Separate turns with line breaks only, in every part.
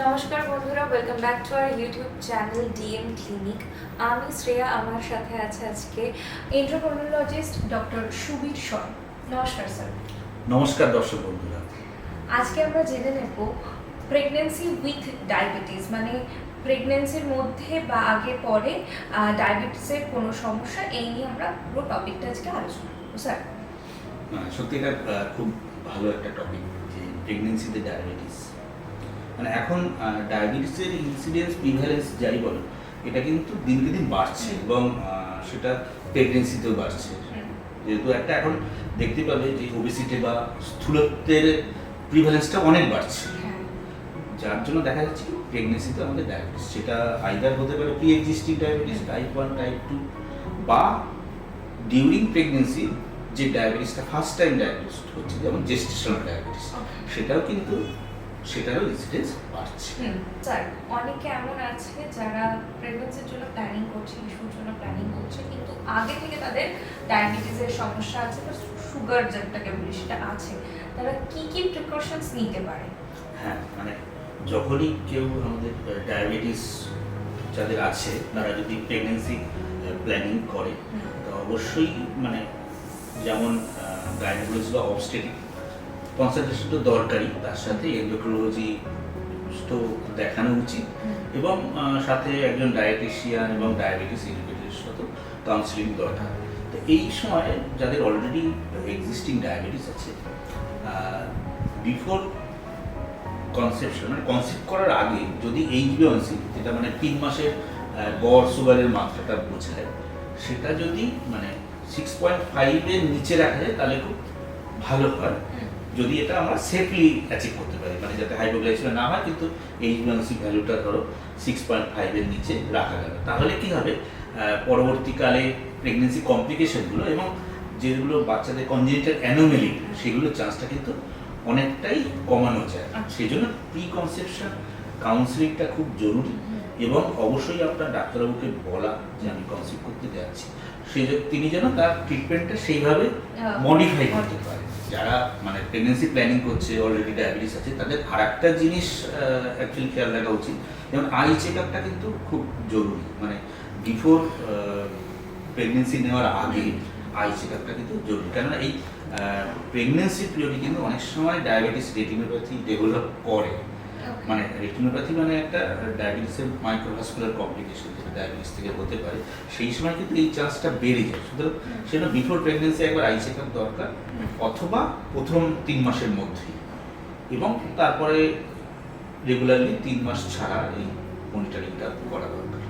নমস্কার বন্ধুরা, welcome back to our YouTube channel DM clinic. আমি শ্রেয়া, আমার সাথে আছে আজকে এন্ড্রোক্রাইনোলজিস্ট ডক্টর সুবীর শর। নমস্কার স্যার।
নমস্কার দর্শক বন্ধুরা।
আজকে আমরা জেনে নেব প্রেগন্যান্সি উইথ ডায়াবেটিস, মানে প্রেগন্যান্সির মধ্যে বা আগে পরে ডায়াবেটিসের কোনো সমস্যা, এই নিয়ে আমরা পুরো টপিকটা আজকে আলোচনা করবো স্যার।
সত্যিকার খুব ভালো একটা টপিক, যে প্রেগনেন্সিতে ডায়াবেটিস। মানে এখন ডায়াবেটিসের ইনসিডেন্স প্রিভ্যালেন্স যাই বলো, এটা কিন্তু দিনকে দিন বাড়ছে এবং সেটা প্রেগনেন্সিতেও বাড়ছে। যেহেতু একটা এখন দেখতে পাবে যে ওবেসিটি বা স্থূলত্বের প্রিভ্যালেন্সটা অনেক বাড়ছে, যার জন্য দেখা যাচ্ছে কি প্রেগনেন্সিতে আমাদের ডায়াবেটিস, সেটা আইদার হতে পারে pre existing diabetes type 1 type 2, বা ডিউরিং প্রেগনেন্সি যে ডায়াবেটিসটা ফার্স্ট টাইম ডায়াবেটিস হচ্ছে, যেমন জেস্টেশনাল ডায়াবেটিস, সেটারও ইনসিডেন্স বাড়ছে।
স্যার, অনেকে এমন আছে যারা প্রেগন্যান্সির জন্য প্ল্যানিং করছে, ইস্যুর জন্য প্ল্যানিং করছে, কিন্তু আগে থেকে তাদের ডায়াবেটিসের সমস্যা আছে বা সুগার যেটাকে বলি সেটা আছে, তারা কি কি প্রিকশনস নিতে পারে?
হ্যাঁ, মানে যখনই কেউ আমাদের ডায়াবেটিস যাদের আছে, তারা যদি প্রেগনেন্সি প্ল্যানিং করে, তো অবশ্যই মানে যেমন গাইনোকোলজি বা অবস্টেটিক কনসালটেশন তো দরকারি, তার সাথে এন্ডোক্রিনোলজি তো দেখানো উচিত, এবং সাথে একজন ডায়েটিশিয়ান এবং ডায়াবেটিস এডুকেটরের সাথে কাউন্সিলিং দরকার। তো এই সময় যাদের অলরেডি এক্সিস্টিং ডায়াবেটিস আছে, বিফোর কনসেপশন মানে কনসেপ্ট করার আগে যদি এইচবিএওয়ানসি, যেটা মানে 3 মাসের গড় সুগারের মাত্রাটা বোঝায়, সেটা যদি মানে 6.5-এর নিচে রাখা যায় তাহলে খুব ভালো হয়। যদি এটা আমরা সেফলি অ্যাচিভ করতে পারি, মানে যাতে হাইপোগ্লাইসেমিয়া না হয়, কিন্তু এইচবিএওয়ানসি ভ্যালুটা ধরো 6.5-এর নিচে রাখা যাবে, তাহলে কি হবে পরবর্তীকালে প্রেগনেন্সি কমপ্লিকেশনগুলো এবং যেগুলো বাচ্চাদের কনজেনিটাল অ্যানোমেলি, সেগুলোর চান্সটা কিন্তু অনেকটাই কমানো যায়। সেই জন্য প্রি কনসেপশন কাউন্সিলিংটা খুব জরুরি, এবং অবশ্যই আপনার ডাক্তারবাবুকে বলা যে আমি কনসিভ করতে যাচ্ছি, তিনি যেন তার ট্রিটমেন্টটা সেইভাবে মডিফাই করতে পারে। যারা মানে প্রেগনেন্সি প্ল্যানিং করছে, অলরেডি ডায়াবেটিস আছে, তাদের আর একটা জিনিস অ্যাকচুয়ালি খেয়াল রাখা উচিত, যেমন আই চেক আপটা কিন্তু খুব জরুরি। মানে বিফোর প্রেগনেন্সি নেওয়ার আগে আই চেক আপটা কিন্তু জরুরি, কেননা এই প্রেগনেন্সি পিরিয়ডে কিন্তু অনেক সময় ডায়াবেটিস রেটিনোপ্যাথি ডেভেলপ করে। মানে রেটিনোপ্যাথি মানে একটা ডায়াবেটিসের মাইক্রোভাস্কুলার কমপ্লিকেশন, যেটা ডায়াবেটিস থেকে হতে পারে, সেই সময় কিন্তু এই চান্সটা বেড়ে যায়। সুতরাং সেটা বিফোর প্রেগনেন্সি একবার আই চেক আপ দরকার, অথবা প্রথম 3 মাসের মধ্যেই, এবং তারপরে রেগুলারলি 3 মাস ছাড়া এই মনিটরিংটা করা দরকার।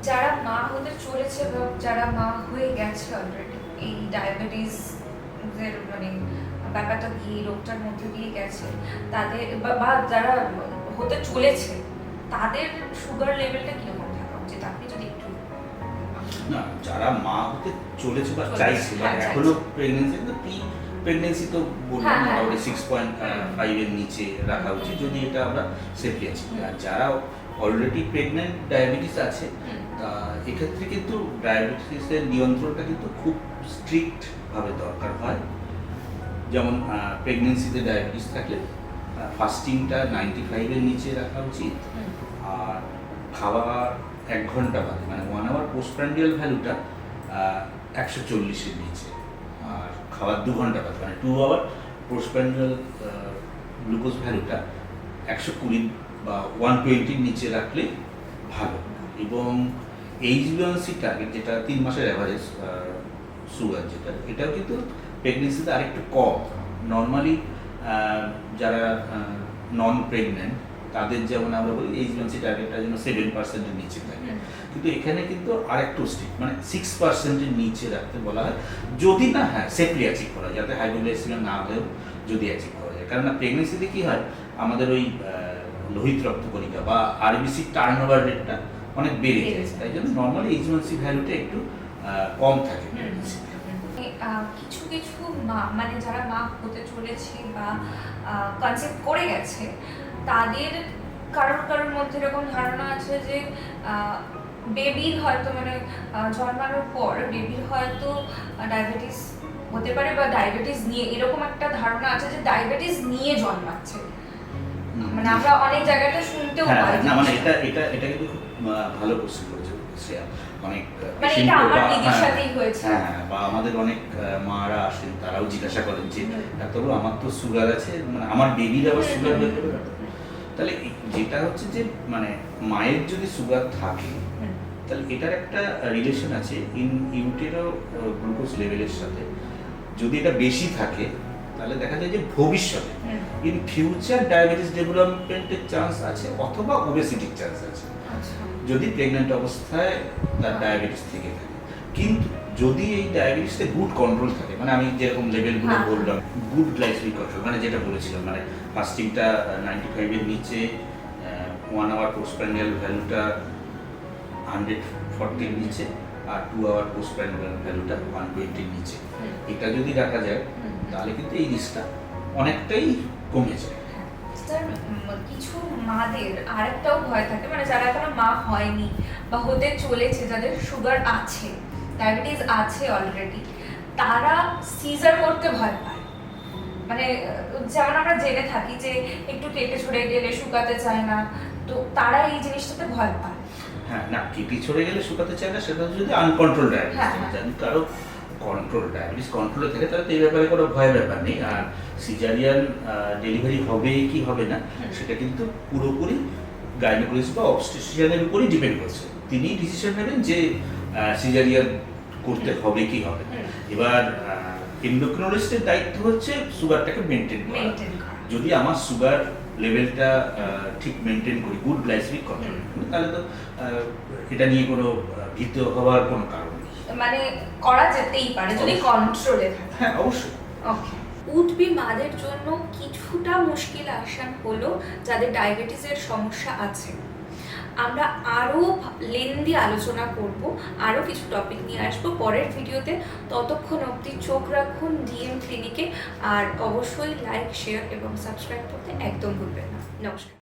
যারা মা হতে চলেছে বা যারা মা হয়ে গেছে অলরেডি, এই ডায়াবেটিস মানে ব্যাপারটা দিয়ে, রোগটার মধ্যে দিয়ে গেছে, তাদের বা যারা হতে চলেছে, তাদের সুগার লেভেলটা কিরকম থাকা উচিত? আপনি যদি একটু।
না, যারা মা হতে চলেছে বা চাইছে, বা এখনো প্রেগনেন্সি, প্রি প্রেগনেন্সি তো বললাম মোটামুটি 6.5-এর নিচে রাখা উচিত, যদি এটা আমরা সেফলি আছি। আর যারা অলরেডি প্রেগনেন্ট ডায়াবেটিস আছে, তা এক্ষেত্রে কিন্তু ডায়াবেটিসের নিয়ন্ত্রণটা কিন্তু খুব স্ট্রিক্ট ভাবে দরকার হয়। যেমন প্রেগনেন্সিতে ডায়াবেটিস থাকলে ফাস্টিংটা 95-এর নিচে রাখা উচিত, আর খাওয়ার 1 ঘন্টা বাদে মানে 1 আওয়ার পোস্টপ্রান্ডিয়াল ভ্যালুটা 140-এর নিচে, আর খাওয়ার 2 ঘন্টা বাদে মানে 2 আওয়ার পোস্টপ্রান্ডিয়াল গ্লুকোজ ভ্যালুটা 120 বা 120-এর নিচে রাখলে ভালো। এবং এইচবিএওয়ানসি টার্গেট, যেটা 3 মাসের অ্যাভারেজ সুগার, যেটা এটাও কিন্তু প্রেগনেন্সিতে আরেকটু কম। নর্মালি যারা নন প্রেগনেন্ট, তাদের যেমন আমরা বলি এইচবিএওয়ানসি টার্গেটটা যেন 7%-এর নিচে থাকে, কিন্তু এখানে কিন্তু আরেকটু স্ট্রিক্ট, মানে 6%-এর নিচে রাখতে বলা হয়, যদি না সেফলি অ্যাচিভ করা যায়, যাতে হাইপোগ্লাইসেমিয়া না হয়েও যদি অ্যাচিভ করা যায়। কারণ প্রেগনেন্সিতে কি হয়, আমাদের ওই লোহিত রক্তকণিকা বা আরবিসি টার্নওভার রেটটা অনেক বেড়ে যায়, তাই জন্য নর্মালি এইচবিএওয়ানসি ভ্যালুটা একটু কম থাকে।
কিছু কিছু মা, মানে যারা মা হতে চলেছে বা কনসেপ্ট করে গেছে, তাদের কারোর মধ্যে এরকম ধারণা আছে যে বেবির হয়তো মানে জন্মানোর পর বেবির হয়তো ডায়াবেটিস হতে পারে, বা ডায়াবেটিস নিয়ে এরকম একটা ধারণা আছে যে ডায়াবেটিস নিয়ে জন্মাচ্ছে। মানে আমরা অনেক জায়গাতে শুনতেও
হ্যাঁ
পাই
না মানে
জিনিসটা।
এটা কিন্তু খুব ভালো কোশ্চেন করেছে শ্রেয়া। অনেক
মানে
patient
এটা আমার
বা-
দিদির
হ্যাঁ,
সাথেই হয়েছে।
হ্যাঁ বা আমাদের অনেক মারা আসেন, তারাও জিজ্ঞাসা করেন যে ডাক্তারবাবু আমার তো সুগার আছে, মানে আমার বেবির আবার সুগার হয়ে যাবে না তো?" তাহলে যেটা হচ্ছে যে মানে মায়ের যদি সুগার থাকে তাহলে এটার একটা রিলেশন আছে ইন ইউটেরো গ্লুকোজ লেভেলের সাথে। যদি এটা বেশি থাকে তাহলে দেখা যায় যে ভবিষ্যতে ইন ফিউচার ডায়াবেটিস ডেভেলপমেন্টের চান্স আছে অথবা ওবেসিটির চান্স আছে
আচ্ছা।
যদি প্রেগন্যান্ট অবস্থায় তার ডায়াবেটিস থেকে থাকে। কিন্তু যদি এই ডায়াবেটিসে গুড কন্ট্রোল থাকে, মানে আমি যেরকম লেভেলগুলো
হ্যাঁ।
বললাম, গুড গ্লাইসেমিক কন্ট্রোল মানে যেটা বলেছিলাম, মানে ফাস্টিংটা 95-এর নিচে, 1 আওয়ার পোস্টপ্রান্ডিয়াল ভ্যালুটা 140-এর নিচে, আর 2 আওয়ার পোস্টপ্রান্ডিয়াল ভ্যালুটা 120-এর নিচে, এটা যদি রাখা যায় তাহলে কিন্তু এই রিস্কটা অনেকটাই কমে যায়।
স্যার, কিছু মাদের আরেকটাও ভয় থাকে, মানে যারা এখনো মা হয়নি বা হতে চলেছে, যাদের সুগার আছে, ডায়াবেটিস আছে অলরেডি, তারা সিজার করতে ভয় পায়। মানে যেমন আমরা জেনে থাকি যে একটু কেটে ছড়ে গেলে শুকাতে চায় না, তো তারা এই জিনিসটাতে ভয় পায়।
হ্যাঁ না, কেটে ছড়ে গেলে শুকাতে চায় না, সেটা হচ্ছে যদি আনকন্ট্রোল
হ্যাঁ,
ডায়াবেটিস।
হ্যাঁ।
যদি কারো কন্ট্রোল ডায়াবেটিস কন্ট্রোলে থাকে তাহলে তো এই ব্যাপারে কোনো ভয়ের ব্যাপার নেই। আর সিজারিয়ান ডেলিভারি হবে কি হবে না সেটা কিন্তু পুরোপুরি গাইনোকোলজিস্ট বা অবস্টেট্রিশিয়ানের উপরই ডিপেন্ড করছে। তিনি ডিসিশন নেবেন যে সিজারিয়ান করতে হবে কি হবে না। এবার এন্ডোক্রিনোলজিস্টের দায়িত্ব হচ্ছে সুগারটাকে মেনটেন করা।
মেনটেন করা।
যদি আমার সুগার লেভেলটা ঠিক মেনটেন করি, গুড গ্লাইসেমিক কন্ট্রোল, তাহলে তো এটা নিয়ে কোনো ভীত হওয়ার কোনো কারণ নেই।
মানে করা যেতেই পারে যদি
অবশ্যই।
কন্ট্রোলে থাকে।
হ্যাঁ অবশ্যই।
ওকে। উঠবি মাদের জন্য কিছুটা মুশকিল আসান হলো যাদের ডায়াবেটিসের সমস্যা আছে। আমরা আরও লেন্দি আলোচনা করব, আরও কিছু টপিক নিয়ে আসবো পরের ভিডিওতে। ততক্ষণ অবধি চোখ রাখুন ডিএম ক্লিনিকে, আর অবশ্যই লাইক, শেয়ার এবং সাবস্ক্রাইব করতে একদম ভুলবেন না। নমস্কার।